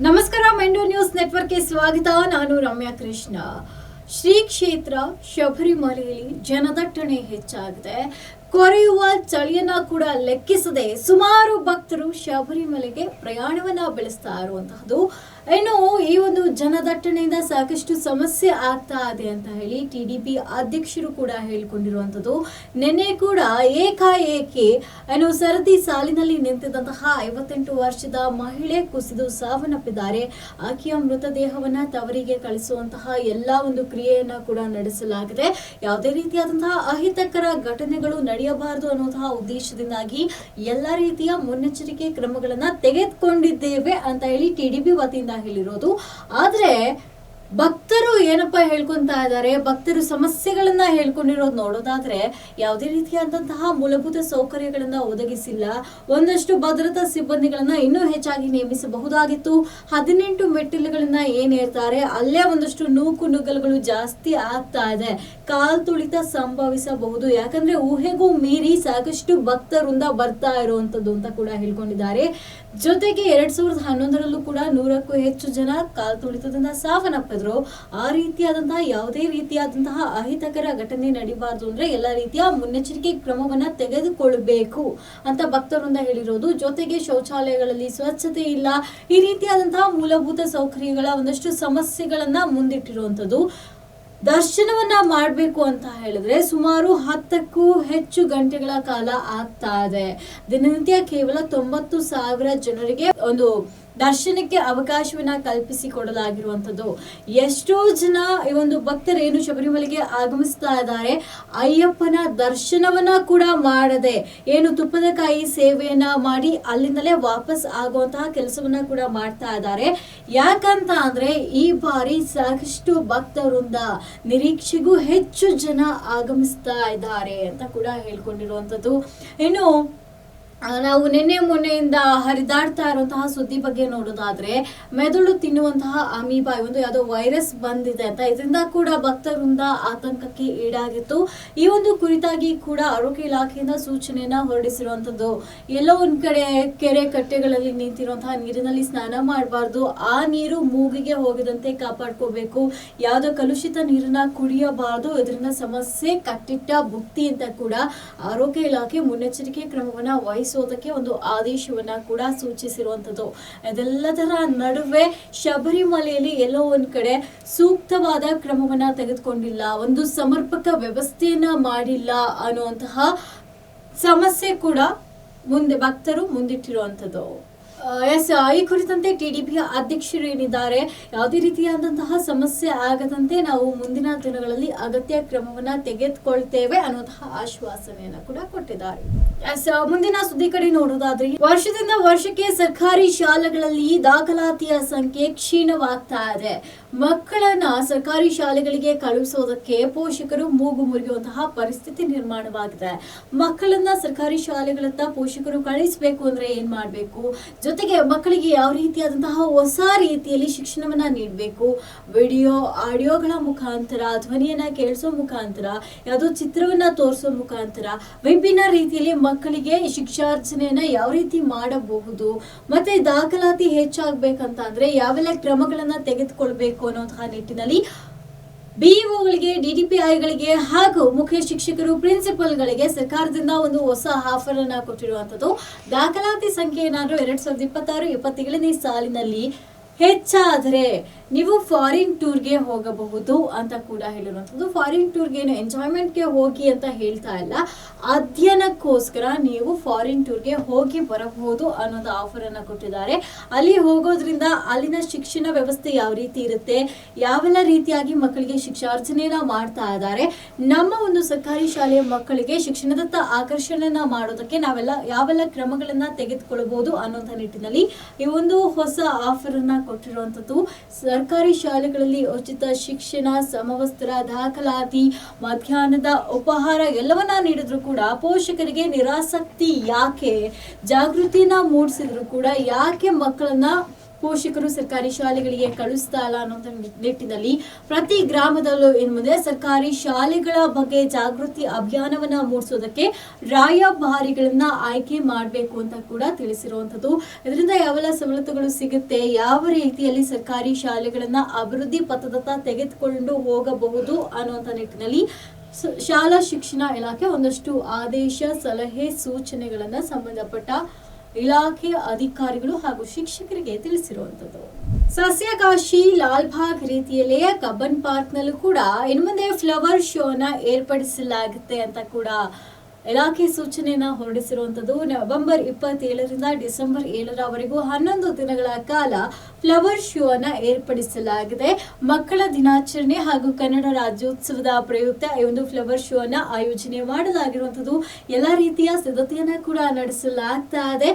ನಮಸ್ಕಾರ, ಮೆಂಡು ನ್ಯೂಸ್ ನೆಟ್ವರ್ಕ್ಗೆ ಸ್ವಾಗತ. ನಾನು ರಮ್ಯಾ ಕೃಷ್ಣ. ಶ್ರೀ ಕ್ಷೇತ್ರ ಶಬರಿಮಲೆಯಲ್ಲಿ ಜನದಟ್ಟಣೆ ಹೆಚ್ಚಾಗಿದೆ. ಕೊರೆಯುವ ಚಳಿಯನ್ನ ಕೂಡ ಲೆಕ್ಕಿಸದೆ ಸುಮಾರು ಭಕ್ತರು ಶಬರಿಮಲೆಗೆ ಪ್ರಯಾಣವನ್ನ ಬೆಳೆಸ್ತಾ ಇರುವಂತಹದ್ದು. ಇನ್ನು ಈ ಒಂದು ಜನದಟ್ಟಣೆಯಿಂದ ಸಾಕಷ್ಟು ಸಮಸ್ಯೆ ಆಗ್ತಾ ಇದೆ ಅಂತ ಹೇಳಿ ಟಿಡಿಪಿ ಅಧ್ಯಕ್ಷರು ಕೂಡ ಹೇಳಿಕೊಂಡಿರುವಂತದ್ದು. ನಿನ್ನೆ ಕೂಡ ಏಕಾಏಕಿ ಸರದಿ ಸಾಲಿನಲ್ಲಿ ನಿಂತಿದ್ದಂತಹ 58 ವರ್ಷದ ಮಹಿಳೆ ಕುಸಿದು ಸಾವನ್ನಪ್ಪಿದ್ದಾರೆ. ಆಕೆಯ ಮೃತದೇಹವನ್ನ ತವರಿಗೆ ಕಳಿಸುವಂತಹ ಎಲ್ಲಾ ಒಂದು ಕ್ರಿಯೆಯನ್ನ ಕೂಡ ನಡೆಸಲಾಗಿದೆ. ಯಾವುದೇ ರೀತಿಯಾದಂತಹ ಅಹಿತಕರ ಘಟನೆಗಳು ನಡೆಯಬಾರದು ಅನ್ನುವಂತಹ ಉದ್ದೇಶದಿಂದಾಗಿ ಎಲ್ಲಾ ರೀತಿಯ ಮುನ್ನೆಚ್ಚರಿಕೆ ಕ್ರಮಗಳನ್ನ ತೆಗೆದುಕೊಂಡಿದ್ದೇವೆ ಅಂತ ಹೇಳಿ ಟಿಡಿಪಿ ವತಿಯಿಂದ ಹೇಳಿರೋದು. ಆದ್ರೆ ಭಕ್ತರು ಏನಪ್ಪಾ ಹೇಳ್ಕೊಂತ ಇದ್ದಾರೆ, ಭಕ್ತರು ಸಮಸ್ಯೆಗಳನ್ನ ಹೇಳ್ಕೊಂಡಿರೋದು ನೋಡೋದಾದ್ರೆ ಯಾವುದೇ ರೀತಿಯಾದಂತಹ ಮೂಲಭೂತ ಸೌಕರ್ಯಗಳನ್ನ ಒದಗಿಸಿಲ್ಲ. ಒಂದಷ್ಟು ಭದ್ರತಾ ಸಿಬ್ಬಂದಿಗಳನ್ನ ಇನ್ನೂ ಹೆಚ್ಚಾಗಿ ನೇಮಿಸಬಹುದಾಗಿತ್ತು. 18 ಮೆಟ್ಟಿಲುಗಳನ್ನ ಏನೇರ್ತಾರೆ ಅಲ್ಲೇ ಒಂದಷ್ಟು ನೂಕು ನುಗ್ಗಲುಗಳು ಜಾಸ್ತಿ ಆಗ್ತಾ ಇದೆ. ಕಾಲ್ ತುಳಿತ ಸಂಭವಿಸಬಹುದು. ಯಾಕಂದ್ರೆ ಊಹೆಗೂ ಮೀರಿ ಸಾಕಷ್ಟು ಭಕ್ತರಿಂದ ಬರ್ತಾ ಇರುವಂತದ್ದು ಅಂತ ಕೂಡ ಹೇಳ್ಕೊಂಡಿದ್ದಾರೆ. ಜೊತೆಗೆ 2011ರಲ್ಲೂ ಕೂಡ 100ಕ್ಕೂ ಹೆಚ್ಚು ಜನ ಕಾಲ್ ತುಳಿತದಿಂದ ಸಾವನ್ನಪ್ಪಿದ್ರು. ಆ ರೀತಿಯಾದಂತಹ ಯಾವುದೇ ರೀತಿಯಾದಂತಹ ಅಹಿತಕರ ಘಟನೆ ನಡೀಬಾರ್ದು ಅಂದ್ರೆ ಎಲ್ಲಾ ರೀತಿಯ ಮುನ್ನೆಚ್ಚರಿಕೆ ಕ್ರಮವನ್ನ ತೆಗೆದುಕೊಳ್ಳಬೇಕು ಅಂತ ಭಕ್ತರಿಂದ ಹೇಳಿರೋದು. ಜೊತೆಗೆ ಶೌಚಾಲಯಗಳಲ್ಲಿ ಸ್ವಚ್ಛತೆ ಇಲ್ಲ, ಈ ರೀತಿಯಾದಂತಹ ಮೂಲಭೂತ ಸೌಕರ್ಯಗಳ ಒಂದಷ್ಟು ಸಮಸ್ಯೆಗಳನ್ನ ಮುಂದಿಟ್ಟಿರುವಂತದ್ದು. ದರ್ಶನವನ್ನ ಮಾಡಬೇಕು ಅಂತ ಹೇಳಿದ್ರೆ ಸುಮಾರು 10ಕ್ಕೂ ಹೆಚ್ಚು ಗಂಟೆಗಳ ಕಾಲ ಆಗ್ತಾ ಇದೆ. ದಿನನಿತ್ಯ ಕೇವಲ 90,000 ಜನರಿಗೆ ಒಂದು ದರ್ಶನಕ್ಕೆ ಅವಕಾಶವನ್ನ ಕಲ್ಪಿಸಿಕೊಡಲಾಗಿರುವಂತದ್ದು. ಎಷ್ಟೋ ಜನ ಈ ಒಂದು ಭಕ್ತರೇನು ಶಬರಿಮಲೆಗೆ ಆಗಮಿಸ್ತಾ ಇದ್ದಾರೆ, ಅಯ್ಯಪ್ಪನ ದರ್ಶನವನ್ನ ಕೂಡ ಮಾಡದೆ ಏನು ತುಪ್ಪದ ಕಾಯಿ ಸೇವೆಯನ್ನ ಮಾಡಿ ಅಲ್ಲಿಂದಲೇ ವಾಪಸ್ ಆಗುವಂತಹ ಕೆಲಸವನ್ನ ಕೂಡ ಮಾಡ್ತಾ ಇದ್ದಾರೆ. ಯಾಕಂತ ಅಂದ್ರೆ ಈ ಬಾರಿ ಸಾಕಷ್ಟು ಭಕ್ತರಿಂದ ನಿರೀಕ್ಷೆಗೂ ಹೆಚ್ಚು ಜನ ಆಗಮಿಸ್ತಾ ಇದ್ದಾರೆ ಅಂತ ಕೂಡ ಹೇಳ್ಕೊಂಡಿರುವಂತದ್ದು. ಇನ್ನು ನಾವು ನಿನ್ನೆ ಮೊನ್ನೆಯಿಂದ ಹರಿದಾಡ್ತಾ ಇರುವಂತಹ ಸುದ್ದಿ ಬಗ್ಗೆ ನೋಡೋದಾದ್ರೆ ಮೆದುಳು ತಿನ್ನುವಂತಹ ಅಮೀಬಾ ಒಂದು ಯಾವುದೋ ವೈರಸ್ ಬಂದಿದೆ ಅಂತ, ಇದರಿಂದ ಕೂಡ ಭಕ್ತರಿಂದ ಆತಂಕಕ್ಕೆ ಈಡಾಗಿತ್ತು. ಈ ಒಂದು ಕುರಿತಾಗಿ ಕೂಡ ಆರೋಗ್ಯ ಇಲಾಖೆಯಿಂದ ಸೂಚನೆಯನ್ನ ಹೊರಡಿಸಿರುವಂತದ್ದು. ಎಲ್ಲೋ ಒಂದ್ ಕಡೆ ಕೆರೆ ಕಟ್ಟೆಗಳಲ್ಲಿ ನಿಂತಿರುವಂತಹ ನೀರಿನಲ್ಲಿ ಸ್ನಾನ ಮಾಡಬಾರ್ದು, ಆ ನೀರು ಮೂಗಿಗೆ ಹೋಗದಂತೆ ಕಾಪಾಡ್ಕೋಬೇಕು, ಯಾವುದೋ ಕಲುಷಿತ ನೀರನ್ನ ಕುಡಿಯಬಾರದು, ಇದರಿಂದ ಸಮಸ್ಯೆ ಕಟ್ಟಿಟ್ಟ ಬುತ್ತಿ ಅಂತ ಕೂಡ ಆರೋಗ್ಯ ಇಲಾಖೆ ಮುನ್ನೆಚ್ಚರಿಕೆ ಕ್ರಮವನ್ನ ವಹಿಸೋದಕ್ಕೆ ಒಂದು ಆದೇಶವನ್ನ ಕೂಡ ಸೂಚಿಸಿರುವಂತದ್ದು. ಇದೆಲ್ಲದರ ನಡುವೆ ಶಬರಿಮಲೆಯಲ್ಲಿ ಎಲ್ಲೋ ಒಂದ್ ಕಡೆ ಸೂಕ್ತವಾದ ಕ್ರಮವನ್ನ ತೆಗೆದುಕೊಂಡಿಲ್ಲ, ಒಂದು ಸಮರ್ಪಕ ವ್ಯವಸ್ಥೆಯನ್ನ ಮಾಡಿಲ್ಲ ಅನ್ನುವಂತಹ ಸಮಸ್ಯೆ ಕೂಡ ಭಕ್ತರು ಮುಂದಿಟ್ಟಿರುವಂತದ್ದು. ಈ ಕುರಿತಂತೆ ಟಿಡಿಪಿ ಅಧ್ಯಕ್ಷರು ಏನಿದ್ದಾರೆ, ಯಾವುದೇ ರೀತಿಯಾದಂತಹ ಸಮಸ್ಯೆ ಆಗದಂತೆ ನಾವು ಮುಂದಿನ ದಿನಗಳಲ್ಲಿ ಅಗತ್ಯ ಕ್ರಮವನ್ನ ತೆಗೆದುಕೊಳ್ತೇವೆ ಅನ್ನುವಂತಹ ಆಶ್ವಾಸನೆಯನ್ನ ಕೂಡ ಕೊಟ್ಟಿದ್ದಾರೆ. ಮುಂದಿನ ಸುದ್ದಿ ಕಡೆ ನೋಡೋದಾದ್ರೆ ವರ್ಷದಿಂದ ವರ್ಷಕ್ಕೆ ಸರ್ಕಾರಿ ಶಾಲೆಗಳಲ್ಲಿ ದಾಖಲಾತಿಯ ಸಂಖ್ಯೆ ಕ್ಷೀಣವಾಗ್ತಾ ಇದೆ. ಮಕ್ಕಳನ್ನ ಸರ್ಕಾರಿ ಶಾಲೆಗಳಿಗೆ ಕಳುಹಿಸೋದಕ್ಕೆ ಪೋಷಕರು ಮೂಗು ಮುರಿಯುವಂತಹ ಪರಿಸ್ಥಿತಿ ನಿರ್ಮಾಣವಾಗಿದೆ. ಮಕ್ಕಳನ್ನ ಸರ್ಕಾರಿ ಶಾಲೆಗಳತ್ತ ಪೋಷಕರು ಕಳಿಸಬೇಕು ಅಂದ್ರೆ ಏನ್ ಮಾಡ್ಬೇಕು, ಜೊತೆಗೆ ಮಕ್ಕಳಿಗೆ ಯಾವ ರೀತಿಯಾದಂತಹ ಹೊಸ ರೀತಿಯಲ್ಲಿ ಶಿಕ್ಷಣವನ್ನ ನೀಡಬೇಕು, ವಿಡಿಯೋ ಆಡಿಯೋಗಳ ಮುಖಾಂತರ, ಧ್ವನಿಯನ್ನ ಕೇಳಿಸೋ ಮುಖಾಂತರ, ಯಾವುದೋ ಚಿತ್ರವನ್ನ ತೋರಿಸೋ ಮುಖಾಂತರ ವಿಭಿನ್ನ ರೀತಿಯಲ್ಲಿ ಮಕ್ಕಳಿಗೆ ಶಿಕ್ಷಾರ್ಜನೆಯನ್ನ ಯಾವ ರೀತಿ ಮಾಡಬಹುದು, ಮತ್ತೆ ದಾಖಲಾತಿ ಹೆಚ್ಚಾಗಬೇಕಂತ ಅಂದ್ರೆ ಯಾವೆಲ್ಲ ಕ್ರಮಗಳನ್ನ ತೆಗೆದುಕೊಳ್ಬೇಕು ಅನ್ನೋಂತಹ ನಿಟ್ಟಿನಲ್ಲಿ ಬಿಇಒಗಳಿಗೆ, ಡಿಡಿಪಿಐಗಳಿಗೆ ಹಾಗೂ ಮುಖ್ಯ ಶಿಕ್ಷಕರು, ಪ್ರಿನ್ಸಿಪಲ್ಗಳಿಗೆ ಸರ್ಕಾರದಿಂದ ಒಂದು ಹೊಸ ಆಫರ್ ಅನ್ನ ಕೊಟ್ಟಿರುವಂತದ್ದು. ದಾಖಲಾತಿ ಸಂಖ್ಯೆ ಏನಾದ್ರೂ 2026-27ನೇ ಸಾಲಿನಲ್ಲಿ ಹೆಚ್ಚಾದರೆ ನೀವು ಫಾರಿನ್ ಟೂರ್ಗೆ ಹೋಗಬಹುದು ಅಂತ ಕೂಡ ಹೇಳಿರುವಂಥದ್ದು. ಫಾರಿನ್ ಟೂರ್ಗೆ ಏನು ಎಂಜಾಯ್ಮೆಂಟ್ಗೆ ಹೋಗಿ ಅಂತ ಹೇಳ್ತಾ ಇಲ್ಲ, ಅಧ್ಯಯನಕ್ಕೋಸ್ಕರ ನೀವು ಫಾರಿನ್ ಟೂರ್ಗೆ ಹೋಗಿ ಬರಬಹುದು ಅನ್ನೋದು ಆಫರ್ ಅನ್ನ ಕೊಟ್ಟಿದ್ದಾರೆ. ಅಲ್ಲಿ ಹೋಗೋದ್ರಿಂದ ಅಲ್ಲಿನ ಶಿಕ್ಷಣ ವ್ಯವಸ್ಥೆ ಯಾವ ರೀತಿ ಇರುತ್ತೆ, ಯಾವೆಲ್ಲ ರೀತಿಯಾಗಿ ಮಕ್ಕಳಿಗೆ ಶಿಕ್ಷಾರ್ಜನೆಯನ್ನ ಮಾಡ್ತಾ ಇದ್ದಾರೆ, ನಮ್ಮ ಒಂದು ಸರ್ಕಾರಿ ಶಾಲೆಯ ಮಕ್ಕಳಿಗೆ ಶಿಕ್ಷಣದತ್ತ ಆಕರ್ಷಣೆಯನ್ನ ಮಾಡೋದಕ್ಕೆ ಯಾವೆಲ್ಲ ಕ್ರಮಗಳನ್ನ ತೆಗೆದುಕೊಳ್ಳಬಹುದು ಅನ್ನೋಂಥ ನಿಟ್ಟಿನಲ್ಲಿ ಈ ಒಂದು ಹೊಸ ಆಫರ್ ಅನ್ನ ಕೊಟ್ಟಿರುವಂತದ್ದು. ಸರ್ಕಾರಿ ಶಾಲೆಗಳಲ್ಲಿ ಉಚಿತ ಶಿಕ್ಷಣ, ಸಮವಸ್ತ್ರ, ದಾಖಲಾತಿ, ಮಧ್ಯಾಹ್ನದ ಉಪಹಾರ ಎಲ್ಲವನ್ನ ನೀಡಿದ್ರು ಕೂಡ ಪೋಷಕರಿಗೆ ನಿರಾಸಕ್ತಿ ಯಾಕೆ, ಜಾಗೃತಿಯನ್ನ ಮೂಡಿಸಿದ್ರು ಕೂಡ ಯಾಕೆ ಮಕ್ಕಳನ್ನ ಪೋಷಕರು ಸರ್ಕಾರಿ ಶಾಲೆಗಳಿಗೆ ಕಳಿಸ್ತಾ ಇಲ್ಲ ಅನ್ನೋ ನಿಟ್ಟಿನಲ್ಲಿ ಪ್ರತಿ ಗ್ರಾಮದಲ್ಲೂ ಇನ್ನು ಮುಂದೆ ಸರ್ಕಾರಿ ಶಾಲೆಗಳ ಬಗ್ಗೆ ಜಾಗೃತಿ ಅಭಿಯಾನವನ್ನ ಮೂಡಿಸೋದಕ್ಕೆ ರಾಯಭಾರಿಗಳನ್ನ ಆಯ್ಕೆ ಮಾಡಬೇಕು ಅಂತ ಕೂಡ ತಿಳಿಸಿರುವಂತದ್ದು. ಇದರಿಂದ ಯಾವೆಲ್ಲ ಸವಲತ್ತುಗಳು ಸಿಗುತ್ತೆ, ಯಾವ ರೀತಿಯಲ್ಲಿ ಸರ್ಕಾರಿ ಶಾಲೆಗಳನ್ನ ಅಭಿವೃದ್ಧಿ ಪಥದತ್ತ ತೆಗೆದುಕೊಂಡು ಹೋಗಬಹುದು ಅನ್ನುವಂತ ನಿಟ್ಟಿನಲ್ಲಿ ಶಾಲಾ ಶಿಕ್ಷಣ ಇಲಾಖೆ ಒಂದಷ್ಟು ಆದೇಶ, ಸಲಹೆ, ಸೂಚನೆಗಳನ್ನ ಸಂಬಂಧಪಟ್ಟ ಇಲಾಖೆಯ ಅಧಿಕಾರಿಗಳು ಹಾಗೂ ಶಿಕ್ಷಕರಿಗೆ ತಿಳಿಸಿರುವಂತದ್ದು. ಸಸ್ಯಕಾಶಿ ಲಾಲ್ಬಾಗ್ ರೀತಿಯಲ್ಲೇ ಕಬ್ಬನ್ ಪಾರ್ಕ್ ನಲ್ಲೂ ಕೂಡ ಇನ್ನು ಮುಂದೆ ಫ್ಲವರ್ ಶೋನ ಏರ್ಪಡಿಸಲಾಗುತ್ತೆ ಅಂತ ಕೂಡ ಇಲಾಖೆ ಸೂಚನೆಯನ್ನ ಹೊರಡಿಸಿರುವಂತದ್ದು. ನವೆಂಬರ್ 27ರಿಂದ ಡಿಸೆಂಬರ್ 7ರವರೆಗೂ 11 ದಿನಗಳ ಕಾಲ ಫ್ಲವರ್ ಶೋ ಅನ್ನ ಏರ್ಪಡಿಸಲಾಗಿದೆ. ಮಕ್ಕಳ ದಿನಾಚರಣೆ ಹಾಗೂ ಕನ್ನಡ ರಾಜ್ಯೋತ್ಸವದ ಪ್ರಯುಕ್ತ ಈ ಒಂದು ಫ್ಲವರ್ ಶೋ ಅನ್ನ ಆಯೋಜನೆ ಮಾಡಲಾಗಿರುವಂತದ್ದು. ಎಲ್ಲಾ ರೀತಿಯ ಸಿದ್ಧತೆಯನ್ನ ಕೂಡ ನಡೆಸಲಾಗ್ತಾ ಇದೆ.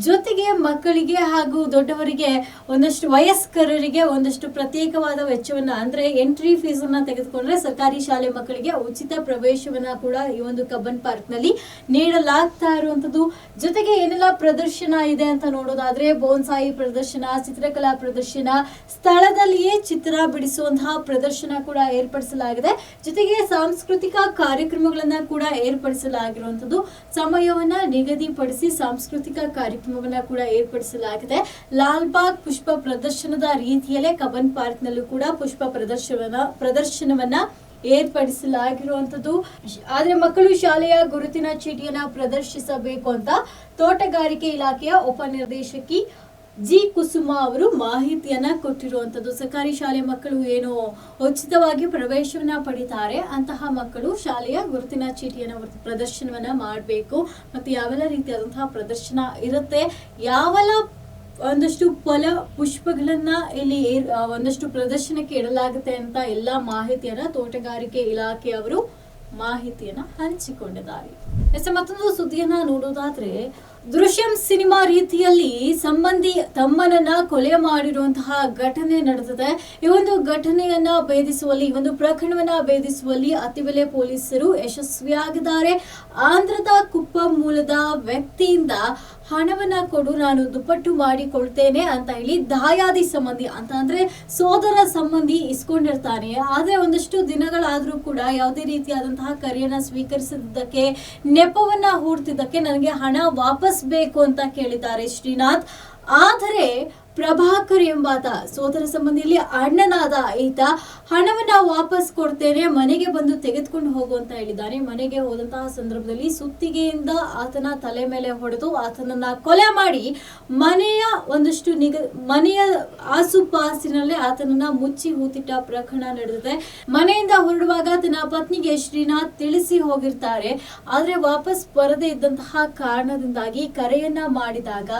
ಜೊತೆಗೆ ಮಕ್ಕಳಿಗೆ ಹಾಗೂ ದೊಡ್ಡವರಿಗೆ ಒಂದಷ್ಟು ವಯಸ್ಕರರಿಗೆ ಒಂದಷ್ಟು ಪ್ರತ್ಯೇಕವಾದ ವೆಚ್ಚವನ್ನ ಅಂದ್ರೆ ಎಂಟ್ರಿ ಫೀಸ್ ಅನ್ನ ತೆಗೆದುಕೊಂಡ್ರೆ ಸರ್ಕಾರಿ ಶಾಲೆ ಮಕ್ಕಳಿಗೆ ಉಚಿತ ಪ್ರವೇಶವನ್ನ ಕೂಡ ಈ ಒಂದು ಕಬ್ಬನ್ ಪಾರ್ಕ್ ನಲ್ಲಿ ನೀಡಲಾಗ್ತಾ ಇರುವಂತದ್ದು. ಜೊತೆಗೆ ಏನೆಲ್ಲ ಪ್ರದರ್ಶನ ಇದೆ ಅಂತ ನೋಡೋದಾದ್ರೆ ಬೋನ್ಸಾಯಿ ಪ್ರದರ್ಶನ, ಚಿತ್ರಕಲಾ ಪ್ರದರ್ಶನ, ಸ್ಥಳದಲ್ಲಿಯೇ ಚಿತ್ರ ಬಿಡಿಸುವಂತಹ ಪ್ರದರ್ಶನ ಕೂಡ ಏರ್ಪಡಿಸಲಾಗಿದೆ. ಜೊತೆಗೆ ಸಾಂಸ್ಕೃತಿಕ ಕಾರ್ಯಕ್ರಮಗಳನ್ನ ಕೂಡ ಏರ್ಪಡಿಸಲಾಗಿರುವಂತದ್ದು. ಸಮಯವನ್ನ ನಿಗದಿಪಡಿಸಿ ಸಾಂಸ್ಕೃತಿಕ ಕಾರ್ಯಕ್ರಮವನ್ನ ಕೂಡ ಏರ್ಪಡಿಸಲಾಗಿದೆ. ಲಾಲ್ಬಾಗ್ ಪುಷ್ಪ ಪ್ರದರ್ಶನದ ರೀತಿಯಲ್ಲೇ ಕಬ್ಬನ್ ಪಾರ್ಕ್ ನಲ್ಲೂ ಕೂಡ ಪುಷ್ಪ ಪ್ರದರ್ಶನವನ್ನ ಏರ್ಪಡಿಸಲಾಗಿರುವಂತದ್ದು. ಆದ್ರೆ ಮಕ್ಕಳು ಶಾಲೆಯ ಗುರುತಿನ ಚೀಟಿಯನ್ನ ಪ್ರದರ್ಶಿಸಬೇಕು ಅಂತ ತೋಟಗಾರಿಕೆ ಇಲಾಖೆಯ ಉಪನಿರ್ದೇಶಕಿ ಜಿ ಕುಸುಮ ಅವರು ಮಾಹಿತಿಯನ್ನ ಕೊಟ್ಟಿರುವಂತದ್ದು. ಸರ್ಕಾರಿ ಶಾಲೆ ಮಕ್ಕಳು ಏನು ಉಚಿತವಾಗಿ ಪ್ರವೇಶವನ್ನ ಪಡಿತಾರೆ ಅಂತಹ ಮಕ್ಕಳು ಶಾಲೆಯ ಗುರುತಿನ ಚೀಟಿಯನ್ನ ಪ್ರದರ್ಶನವನ್ನ ಮಾಡಬೇಕು. ಮತ್ತೆ ಯಾವೆಲ್ಲ ರೀತಿಯಾದಂತಹ ಪ್ರದರ್ಶನ ಇರುತ್ತೆ, ಯಾವೆಲ್ಲ ಒಂದಷ್ಟು ಫಲ ಪುಷ್ಪಗಳನ್ನ ಇಲ್ಲಿ ಒಂದಷ್ಟು ಪ್ರದರ್ಶನಕ್ಕೆ ಇಡಲಾಗುತ್ತೆ ಅಂತ ಎಲ್ಲಾ ಮಾಹಿತಿಯನ್ನ ತೋಟಗಾರಿಕೆ ಇಲಾಖೆಯವರು ಮಾಹಿತಿಯನ್ನ ಹಂಚಿಕೊಂಡಿದ್ದಾರೆ. ಮತ್ತೊಂದು ಸುದ್ದಿಯನ್ನ ನೋಡೋದಾದ್ರೆ ದೃಶ್ಯಂ ಸಿನಿಮಾ ರೀತಿಯಲ್ಲಿ ಸಂಬಂಧಿ ತಮ್ಮನನ್ನ ಕೊಲೆ ಮಾಡಿರುವಂತಹ ಘಟನೆ ನಡೆದಿದೆ. ಈ ಒಂದು ಘಟನೆಯನ್ನ ಭೇದಿಸುವಲ್ಲಿ, ಈ ಒಂದು ಪ್ರಕರಣವನ್ನ ಭೇದಿಸುವಲ್ಲಿ ಅತ್ತಿಬೆಲೆ ಪೊಲೀಸರು ಯಶಸ್ವಿಯಾಗಿದ್ದಾರೆ. ಆಂಧ್ರದ ಕುಪ್ಪ ಮೂಲದ ವ್ಯಕ್ತಿಯಿಂದ ಹಣವನ್ನ ಕೊಡು, ನಾನು ದುಪ್ಪಟ್ಟು ಮಾಡಿಕೊಳ್ತೇನೆ ಅಂತ ಹೇಳಿ ದಾಯಾದಿ ಸಂಬಂಧಿ ಅಂತ ಅಂದ್ರೆ ಸೋದರ ಸಂಬಂಧಿ ಇಸ್ಕೊಂಡಿರ್ತಾನೆ. ಆದ್ರೆ ಒಂದಷ್ಟು ದಿನಗಳಾದ್ರೂ ಕೂಡ ಯಾವುದೇ ರೀತಿಯಾದಂತಹ ಕರೆಯನ್ನ ಸ್ವೀಕರಿಸಿದ್ದಕ್ಕೆ, ನೆಪವನ್ನ ಹೂಡ್ತಿದ್ದಕ್ಕೆ ನನಗೆ ಹಣ ವಾಪಸ್ ಬೇಕು ಅಂತ ಕೇಳಿದ್ದಾರೆ ಶ್ರೀನಾಥ್. ಆದರೆ ಪ್ರಭಾಕರ್ ಎಂಬಾತ ಸೋದರ ಸಂಬಂಧಿಯಲ್ಲಿ ಅಣ್ಣನಾದ ಈತ ಹಣವನ್ನ ವಾಪಸ್ ಕೊಡ್ತೇನೆ, ಮನೆಗೆ ಬಂದು ತೆಗೆದುಕೊಂಡು ಹೋಗು ಅಂತ ಹೇಳಿದ್ದಾನೆ. ಮನೆಗೆ ಹೋದಂತಹ ಸಂದರ್ಭದಲ್ಲಿ ಸುತ್ತಿಗೆಯಿಂದ ಆತನ ತಲೆ ಮೇಲೆ ಹೊಡೆದು ಆತನನ್ನ ಕೊಲೆ ಮಾಡಿ ಮನೆಯ ಒಂದಷ್ಟು ಮನೆಯ ಆಸುಪಾಸಿನಲ್ಲೇ ಆತನನ್ನ ಮುಚ್ಚಿ ಹೂತಿಟ್ಟ ಪ್ರಕರಣ ನಡೆದಿದೆ. ಮನೆಯಿಂದ ಹೊರಡುವಾಗ ತನ್ನ ಪತ್ನಿಗೆ ಶ್ರೀನಾಥ್ ತಿಳಿಸಿ ಹೋಗಿರ್ತಾರೆ. ಆದ್ರೆ ವಾಪಸ್ ಬರದೇ ಇದ್ದಂತಹ ಕಾರಣದಿಂದಾಗಿ ಕರೆಯನ್ನ ಮಾಡಿದಾಗ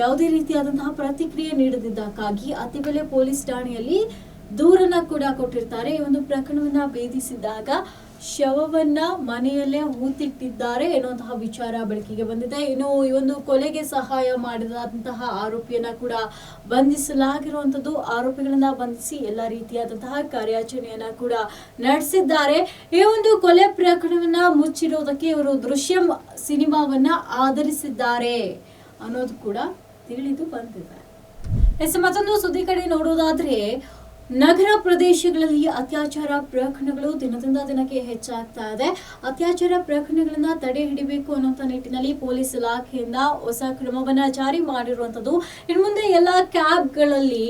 ಯಾವುದೇ ರೀತಿಯಾದಂತಹ ಪ್ರತಿಕ್ರಿಯೆ ನೀಡದಿದ್ದಕ್ಕಾಗಿ ಅತ್ತಿಬೆಲೆ ಪೊಲೀಸ್ ಠಾಣೆಯಲ್ಲಿ ದೂರನ್ನ ಕೂಡ ಕೊಟ್ಟಿರ್ತಾರೆ. ಈ ಒಂದು ಪ್ರಕರಣವನ್ನ ಭೇದಿಸಿದಾಗ ಶವವನ್ನ ಮನೆಯಲ್ಲೇ ಹೂತಿಟ್ಟಿದ್ದಾರೆ ಎನ್ನುವಂತಹ ವಿಚಾರ ಬೆಳಕಿಗೆ ಬಂದಿದೆ. ಇನ್ನು ಈ ಒಂದು ಕೊಲೆಗೆ ಸಹಾಯ ಮಾಡಿದಂತಹ ಆರೋಪಿಯನ್ನ ಕೂಡ ಬಂಧಿಸಲಾಗಿರುವಂತದ್ದು. ಆರೋಪಿಗಳನ್ನ ಬಂಧಿಸಿ ಎಲ್ಲಾ ರೀತಿಯಾದಂತಹ ಕಾರ್ಯಾಚರಣೆಯನ್ನ ಕೂಡ ನಡೆಸಿದ್ದಾರೆ. ಈ ಒಂದು ಕೊಲೆ ಪ್ರಕರಣವನ್ನ ಮುಚ್ಚಿರೋದಕ್ಕೆ ಇವರು ದೃಶ್ಯಂ ಸಿನಿಮಾವನ್ನ ಆಧರಿಸಿದ್ದಾರೆ ಅನ್ನೋದು ಕೂಡ ತಿಳಿದು ಬಂದಿದೆ. ಮತ್ತೊಂದು ಸುದ್ದಿ ಕಡೆ ನೋಡೋದಾದ್ರೆ ನಗರ ಪ್ರದೇಶಗಳಲ್ಲಿ ಅತ್ಯಾಚಾರ ಪ್ರಕರಣಗಳು ದಿನದಿಂದ ದಿನಕ್ಕೆ ಹೆಚ್ಚಾಗ್ತಾ ಇದೆ. ಅತ್ಯಾಚಾರ ಪ್ರಕರಣಗಳನ್ನ ತಡೆ ಹಿಡಿಬೇಕು ಅನ್ನೋ ನಿಟ್ಟಿನಲ್ಲಿ ಪೊಲೀಸ್ ಇಲಾಖೆಯಿಂದ ಹೊಸ ಕ್ರಮವನ್ನ ಜಾರಿ ಮಾಡಿರುವಂತದ್ದು. ಇನ್ನು ಮುಂದೆ ಎಲ್ಲಾ ಕ್ಯಾಬ್ಗಳಲ್ಲಿ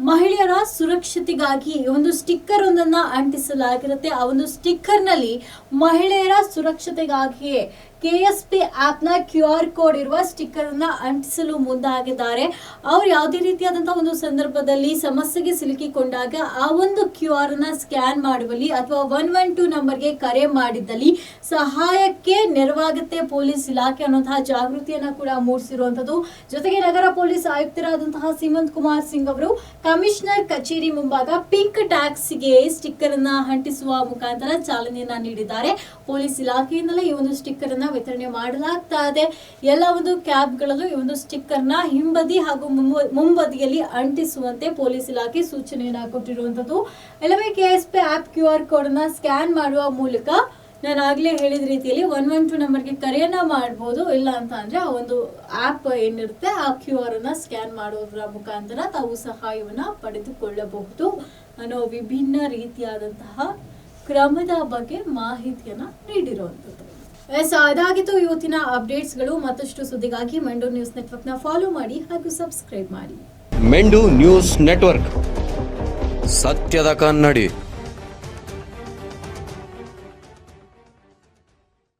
ಮಹಿಳೆಯರ ಸುರಕ್ಷತೆಗಾಗಿ ಒಂದು ಸ್ಟಿಕ್ಕರ್ ಒಂದನ್ನ ಅಂಟಿಸಲಾಗಿರುತ್ತೆ. ಆ ಒಂದು ಸ್ಟಿಕ್ಕರ್ ನಲ್ಲಿ ಮಹಿಳೆಯರ ಸುರಕ್ಷತೆಗಾಗಿಯೇ KSP ಆಪ್ ನ QR ಕೋಡ್ ಇರುವ ಸ್ಟಿಕ್ಕರ್ ಅನ್ನ ಅಂಟಿಸಲು ಮುಂದಾಗಿದ್ದಾರೆ. ಅವ್ರು ಯಾವುದೇ ರೀತಿಯಾದಂತಹ ಒಂದು ಸಂದರ್ಭದಲ್ಲಿ ಸಮಸ್ಯೆಗೆ ಸಿಲುಕಿಕೊಂಡಾಗ ಆ ಒಂದು QR ಅನ್ನ ಸ್ಕ್ಯಾನ್ ಮಾಡುವಲ್ಲಿ ಅಥವಾ 112 ನಂಬರ್ಗೆ ಕರೆ ಮಾಡಿದ್ದಲ್ಲಿ ಸಹಾಯಕ್ಕೆ ನೆರವಾಗುತ್ತೆ ಪೊಲೀಸ್ ಇಲಾಖೆ ಅನ್ನುವಂತಹ ಜಾಗೃತಿಯನ್ನ ಕೂಡ ಮೂಡಿಸಿರುವಂತದ್ದು. ಜೊತೆಗೆ ನಗರ ಪೊಲೀಸ್ ಆಯುಕ್ತರಾದಂತಹ ಸೀಮಂತ್ ಕುಮಾರ್ ಸಿಂಗ್ ಅವರು ಕಮಿಷನರ್ ಕಚೇರಿ ಮುಂಭಾಗ ಪಿಂಕ್ ಟ್ಯಾಕ್ಸಿಗೆ ಸ್ಟಿಕ್ಕರ್ ಅನ್ನ ಅಂಟಿಸುವ ಮುಖಾಂತರ ಚಾಲನೆಯನ್ನ ನೀಡಿದ್ದಾರೆ. ಪೊಲೀಸ್ ಇಲಾಖೆಯಿಂದಲೇ ಈ ಒಂದು ಸ್ಟಿಕ್ಕರ್ ಅನ್ನ ವಿತರಣೆ ಮಾಡಲಾಗ್ತಾ ಇದೆ. ಎಲ್ಲ ಒಂದು ಕ್ಯಾಬ್ಗಳಲ್ಲೂ ಈ ಒಂದು ಸ್ಟಿಕ್ಕರ್ ನ ಹಿಂಬದಿ ಹಾಗೂ ಮುಂಬದಿಯಲ್ಲಿ ಅಂಟಿಸುವಂತೆ ಪೊಲೀಸ್ ಇಲಾಖೆ ಸೂಚನೆಯನ್ನ ಕೊಟ್ಟಿರುವಂತದ್ದು. ಎಲ್ಲವೇ KSP ಆಪ್ QR ಕೋಡ್ ಅನ್ನ ಸ್ಕ್ಯಾನ್ ಮಾಡುವ ಮೂಲಕ ನಾನು ಆಗಲೇ ಹೇಳಿದ ರೀತಿಯಲ್ಲಿ 112 ನಂಬರ್ಗೆ ಕರೆಯನ್ನ ಮಾಡ್ಬೋದು. ಇಲ್ಲ ಅಂತ ಅಂದರೆ ಆ ಒಂದು ಆ್ಯಪ್ ಏನಿರುತ್ತೆ ಆ QR ಅನ್ನು ಸ್ಕ್ಯಾನ್ ಮಾಡೋದ್ರ ಮುಖಾಂತರ ತಾವು ಸಹಾಯವನ್ನು ಪಡೆದುಕೊಳ್ಳಬಹುದು ಅನ್ನೋ ವಿಭಿನ್ನ ರೀತಿಯಾದಂತಹ ಕ್ರಮದ ಬಗ್ಗೆ ಮಾಹಿತಿಯನ್ನು ನೀಡಿರುವಂಥದ್ದು. ಅದಾಗಿತ್ತು ಇವತ್ತಿನ ಅಪ್ಡೇಟ್ಸ್ಗಳು. ಮತ್ತಷ್ಟು ಸುದ್ದಿಗಾಗಿ ಮೆಂಡು ನ್ಯೂಸ್ ನೆಟ್ವರ್ಕ್ನ ಫಾಲೋ ಮಾಡಿ ಹಾಗೂ ಸಬ್ಸ್ಕ್ರೈಬ್ ಮಾಡಿ. ಮೆಂಡು ನ್ಯೂಸ್ ನೆಟ್ವರ್ಕ್, ಸತ್ಯದ ಕನ್ನಡಿ.